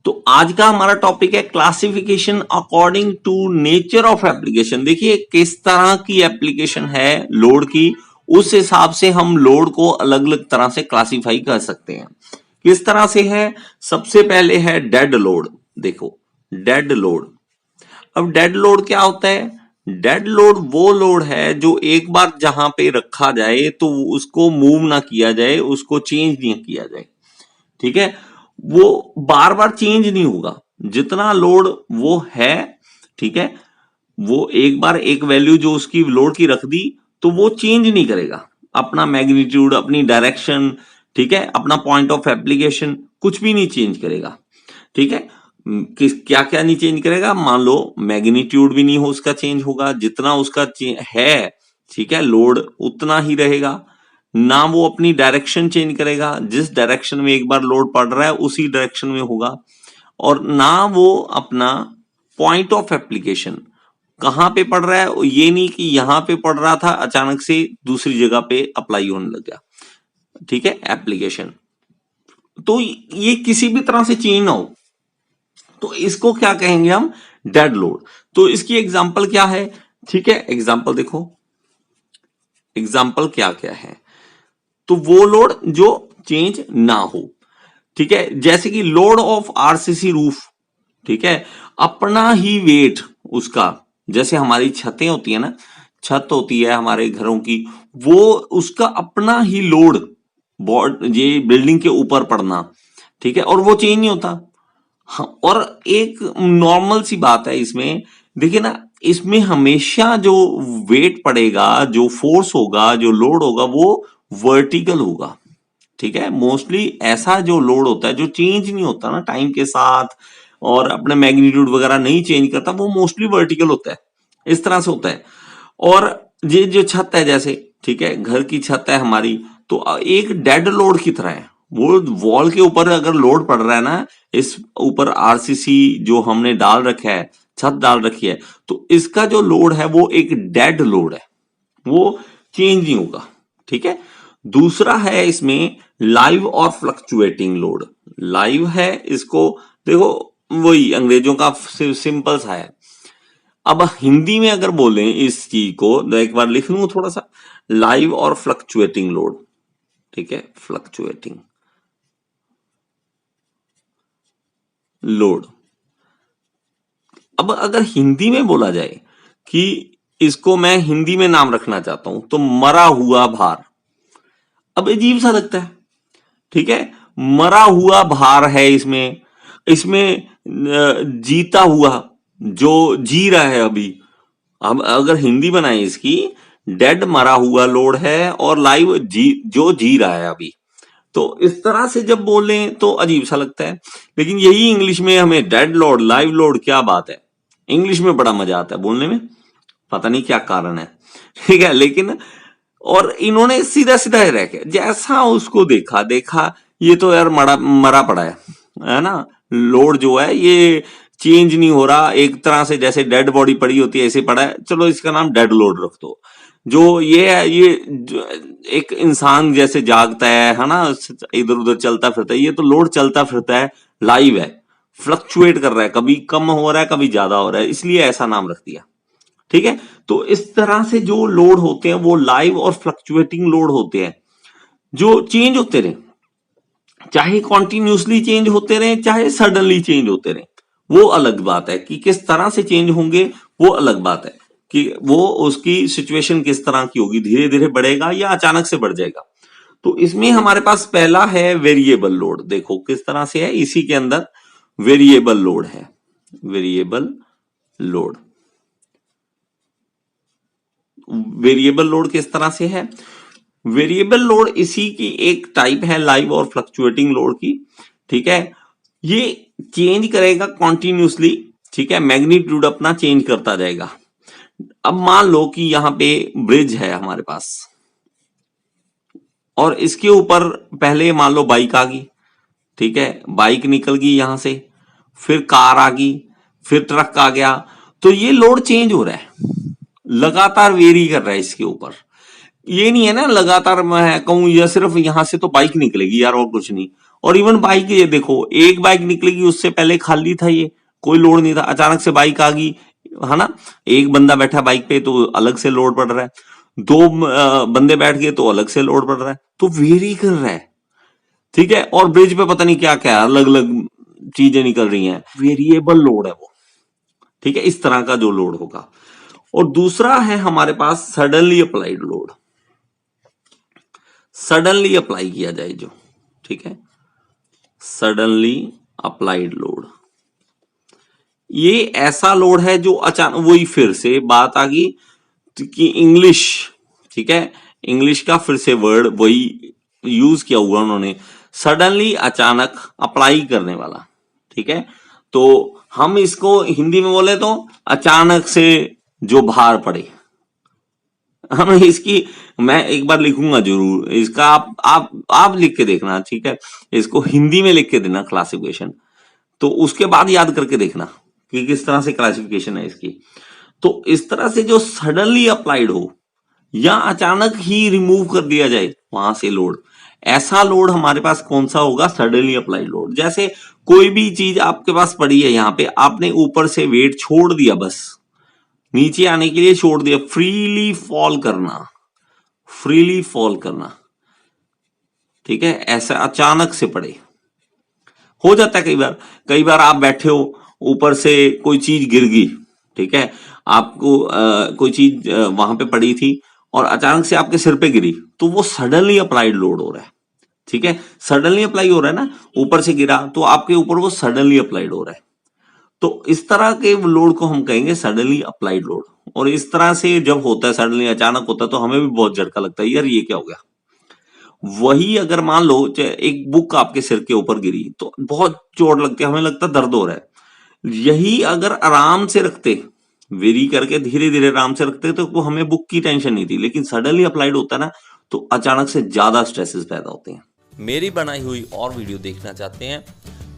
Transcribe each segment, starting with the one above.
तो आज का हमारा टॉपिक है classification according to nature of application. देखिए किस तरह की एप्लीकेशन है लोड की, उस हिसाब से हम लोड को अलग अलग तरह से क्लासिफाई कर सकते हैं। किस तरह से है? सबसे पहले है डेड लोड। देखो डेड लोड, अब डेड लोड क्या होता है? डेड लोड वो लोड है जो एक बार जहां पे रखा जाए तो उसको मूव ना किया जाए, उसको चेंज नहीं किया जाए, ठीक है, वो बार बार चेंज नहीं होगा। जितना लोड वो है, ठीक है, वो एक बार एक वैल्यू जो उसकी लोड की रख दी तो वो चेंज नहीं करेगा अपना मैग्नीट्यूड, अपनी डायरेक्शन, ठीक है, अपना पॉइंट ऑफ एप्लीकेशन, कुछ भी नहीं चेंज करेगा, ठीक है। किस क्या क्या नहीं चेंज करेगा? मान लो मैग्नीट्यूड भी नहीं हो उसका चेंज होगा, जितना उसका है, ठीक है, लोड उतना ही रहेगा। ना वो अपनी डायरेक्शन चेंज करेगा, जिस डायरेक्शन में एक बार लोड पड़ रहा है उसी डायरेक्शन में होगा। और ना वो अपना पॉइंट ऑफ एप्लीकेशन कहां पे पड़ रहा है, ये नहीं कि यहां पे पड़ रहा था अचानक से दूसरी जगह पे अप्लाई होने लग गया, ठीक है, एप्लीकेशन, तो ये किसी भी तरह से चेंज ना हो, तो इसको क्या कहेंगे हम? Dead load. तो इसकी एग्जांपल क्या है? ठीक है, एग्जांपल देखो, एग्जांपल क्या क्या है। तो वो लोड जो चेंज ना हो, ठीक है, जैसे कि लोड ऑफ आरसीसी रूफ, ठीक है, अपना ही वेट उसका, जैसे हमारी छतें होती है ना, छत होती है हमारे घरों की, वो उसका अपना ही लोड ये बिल्डिंग के ऊपर पड़ना, ठीक है, और वो चेंज नहीं होता। हाँ, और एक नॉर्मल सी बात है इसमें, देखिए ना, इसमें हमेशा जो वेट पड़ेगा, जो फोर्स होगा, जो लोड होगा, वो वर्टिकल होगा, ठीक है। मोस्टली ऐसा जो लोड होता है जो चेंज नहीं होता ना टाइम के साथ और अपने मैग्नीट्यूड वगैरह नहीं चेंज करता, वो मोस्टली वर्टिकल होता है, इस तरह से होता है। और ये जो छत है जैसे, ठीक है, घर की छत है हमारी, तो एक डेड लोड की तरह है। वो वॉल के ऊपर अगर लोड पड़ रहा है ना, इस ऊपर आरसीसी जो हमने डाल रखा है, छत डाल रखी है, तो इसका जो लोड है वो एक डेड लोड है, वो चेंज नहीं होगा, ठीक है। दूसरा है इसमें लाइव और फ्लक्चुएटिंग लोड। लाइव है, इसको देखो वही अंग्रेजों का सिंपल सा है। अब हिंदी में अगर बोलें इस चीज को, तो एक बार लिख लूं थोड़ा सा, लाइव और फ्लक्चुएटिंग लोड, ठीक है, फ्लक्चुएटिंग लोड। अब अगर हिंदी में बोला जाए कि इसको मैं हिंदी में नाम रखना चाहता हूं तो मरा हुआ भार, अब अजीब सा लगता है, ठीक है, मरा हुआ भार है इसमें, इसमें जीता हुआ जो जी रहा है अभी। अब अगर हिंदी बनाए इसकी, डेड मरा हुआ लोड है और लाइव जो जी रहा है अभी, तो इस तरह से जब बोले तो अजीब सा लगता है। लेकिन यही इंग्लिश में हमें डेड लोड, लाइव लोड, क्या बात है, इंग्लिश में बड़ा मजा आता है बोलने में, पता नहीं क्या कारण है, ठीक है। लेकिन और इन्होंने सीधा सीधा रह के जैसा उसको देखा देखा, ये तो यार मरा मरा पड़ा है ना, लोड जो है ये चेंज नहीं हो रहा, एक तरह से जैसे डेड बॉडी पड़ी होती है ऐसे पड़ा है, चलो इसका नाम डेड लोड रख दो। जो ये है, ये एक इंसान जैसे जागता है ना, इधर उधर चलता फिरता है, ये तो लोड चलता फिरता है, लाइव है, फ्लक्चुएट कर रहा है, कभी कम हो रहा है कभी ज्यादा हो रहा है, इसलिए ऐसा नाम रख दिया, ठीक है। तो इस तरह से जो लोड होते हैं वो लाइव और फ्लक्चुएटिंग लोड होते हैं, जो चेंज होते रहे, चाहे कॉन्टिन्यूसली चेंज होते रहे चाहे सडनली चेंज होते रहे, वो अलग बात है कि किस तरह से चेंज होंगे, वो अलग बात है कि वो उसकी सिचुएशन किस तरह की होगी, धीरे धीरे बढ़ेगा या अचानक से बढ़ जाएगा। तो इसमें हमारे पास पहला है वेरिएबल लोड। देखो किस तरह से है, इसी के अंदर वेरिएबल लोड है, वेरिएबल लोड। वेरिएबल लोड किस तरह से है? वेरिएबल लोड इसी की एक टाइप है लाइव और फ्लक्चुएटिंग लोड की, ठीक है। ये चेंज करेगा कॉन्टिन्यूसली, ठीक है, मैग्नीट्यूड अपना चेंज करता जाएगा। अब मान लो कि यहां पे ब्रिज है हमारे पास और इसके ऊपर पहले मान लो बाइक आ गई, ठीक है, बाइक निकल गई यहां से, फिर कार आ गई, फिर ट्रक आ गया, तो ये लोड चेंज हो रहा है, लगातार वेरी कर रहा है इसके ऊपर। ये नहीं है ना लगातार मैं कहूं या सिर्फ यहां से तो बाइक निकलेगी यार और कुछ नहीं, और इवन बाइक, ये देखो एक बाइक निकलेगी, उससे पहले खाली था, ये कोई लोड नहीं था, अचानक से बाइक आ गई, है ना, एक बंदा बैठा बाइक पे तो अलग से लोड पड़ रहा है, दो बंदे बैठ गए तो अलग से लोड पड़ रहा है, तो वेरी कर रहा है, ठीक है। और ब्रिज पे पता नहीं क्या क्या अलग अलग चीजें निकल रही हैं, वेरिएबल लोड है वो, ठीक है, इस तरह का जो लोड होगा। और दूसरा है हमारे पास suddenly applied load, suddenly apply किया जाए जो, ठीक है, सडनली अप्लाइड लोड, ये ऐसा लोड है जो अचानक, वही फिर से बात आ गई कि इंग्लिश, ठीक है, इंग्लिश का फिर से वर्ड वही यूज किया हुआ उन्होंने, सडनली अचानक अप्लाई करने वाला, ठीक है। तो हम इसको हिंदी में बोले तो अचानक से जो भार पड़े, हम इसकी, मैं एक बार लिखूंगा जरूर इसका, आप लिख के देखना, ठीक है, इसको हिंदी में लिख के देना क्लासिफिकेशन, तो उसके बाद याद करके देखना कि किस तरह से क्लासिफिकेशन है इसकी। तो इस तरह से जो सडनली अप्लाइड हो या अचानक ही रिमूव कर दिया जाए वहां से लोड, ऐसा लोड हमारे पास कौन सा होगा, सडनली अप्लाइड लोड। जैसे कोई भी चीज आपके पास पड़ी है, यहां पे आपने ऊपर से वेट छोड़ दिया, बस नीचे आने के लिए छोड़ दिया, फ्रीली फॉल करना, फ्रीली फॉल करना, ठीक है, ऐसा अचानक से पड़े, हो जाता है कई बार आप बैठे हो, ऊपर से कोई चीज गिर गई, ठीक है, आपको कोई चीज वहां पे पड़ी थी और अचानक से आपके सिर पे गिरी, तो वो सडनली अप्लाइड लोड हो रहा है, ठीक है, सडनली अप्लाई हो रहा है ना, ऊपर से गिरा तो आपके ऊपर वो सडनली अप्लाइड हो रहा है। तो इस तरह के लोड को हम कहेंगे सडनली अप्लाइड लोड। और इस तरह से जब होता है, सडनली अचानक होता है, तो हमें भी बहुत झटका लगता है, यार ये क्या हो गया। वही अगर मान लो एक बुक आपके सिर के ऊपर गिरी तो बहुत चोट लगती है, हमें लगता है दर्द हो रहा है, यही अगर आराम से रखते, वेरी करके धीरे धीरे आराम से रखते, तो वो हमें बुक की टेंशन नहीं थी, लेकिन सडनली अप्लाइड होता है ना, तो अचानक से ज्यादा स्ट्रेसेस पैदा होते हैं। मेरी बनाई हुई और वीडियो देखना चाहते हैं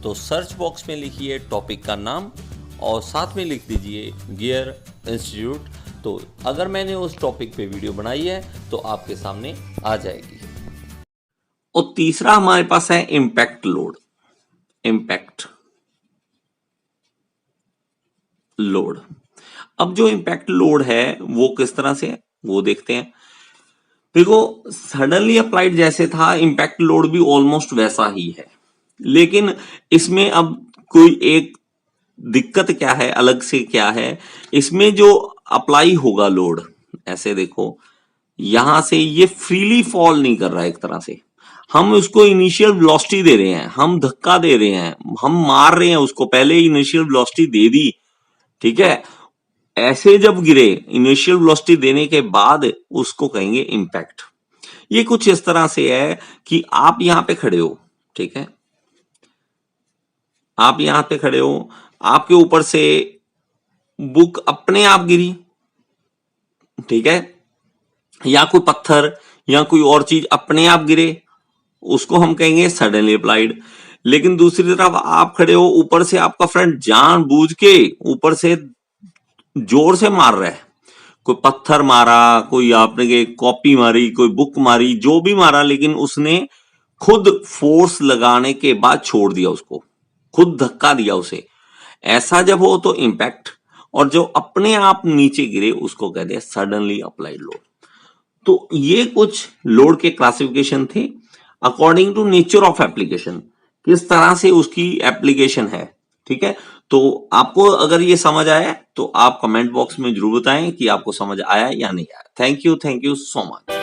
तो सर्च बॉक्स में लिखिए टॉपिक का नाम और साथ में लिख दीजिए गियर इंस्टीट्यूट, तो अगर मैंने उस टॉपिक पे वीडियो बनाई है तो आपके सामने आ जाएगी। और तीसरा हमारे पास है इंपैक्ट लोड, इंपैक्ट लोड। अब जो इंपैक्ट लोड है वो किस तरह से है वो देखते हैं। देखो सडनली अप्लाइड जैसे था, इंपैक्ट लोड भी ऑलमोस्ट वैसा ही है, लेकिन इसमें अब कोई एक दिक्कत क्या है, अलग से क्या है, इसमें जो अप्लाई होगा लोड, ऐसे देखो यहां से ये फ्रीली फॉल नहीं कर रहा है, एक तरह से हम उसको इनिशियल वेलोसिटी दे रहे हैं, हम धक्का दे रहे हैं, हम मार रहे हैं उसको, पहले इनिशियल वेलोसिटी दे दी, ठीक है, ऐसे जब गिरे इनिशियल वेलोसिटी देने के बाद उसको कहेंगे इंपैक्ट। ये कुछ इस तरह से है कि आप यहां पे खड़े हो, ठीक है, आप यहां पे खड़े हो, आपके ऊपर से बुक अपने आप गिरी, ठीक है, या कोई पत्थर या कोई और चीज अपने आप गिरे, उसको हम कहेंगे सडनली अप्लाइड। लेकिन दूसरी तरफ आप खड़े हो, ऊपर से आपका फ्रेंड जानबूझ के ऊपर से जोर से मार रहा है, कोई पत्थर मारा, कोई आपने कॉपी मारी, कोई बुक मारी, जो भी मारा, लेकिन उसने खुद फोर्स लगाने के बाद छोड़ दिया उसको, खुद धक्का दिया उसे, ऐसा जब हो तो इंपैक्ट। और जो अपने आप नीचे गिरे उसको कहते हैं सडनली अप्लाइड लोड। तो ये कुछ लोड के क्लासिफिकेशन थे according to nature of application, किस तरह से उसकी एप्लीकेशन है, ठीक है। तो आपको अगर ये समझ आया तो आप कमेंट बॉक्स में जरूर बताएं कि आपको समझ आया या नहीं आया। Thank you so much.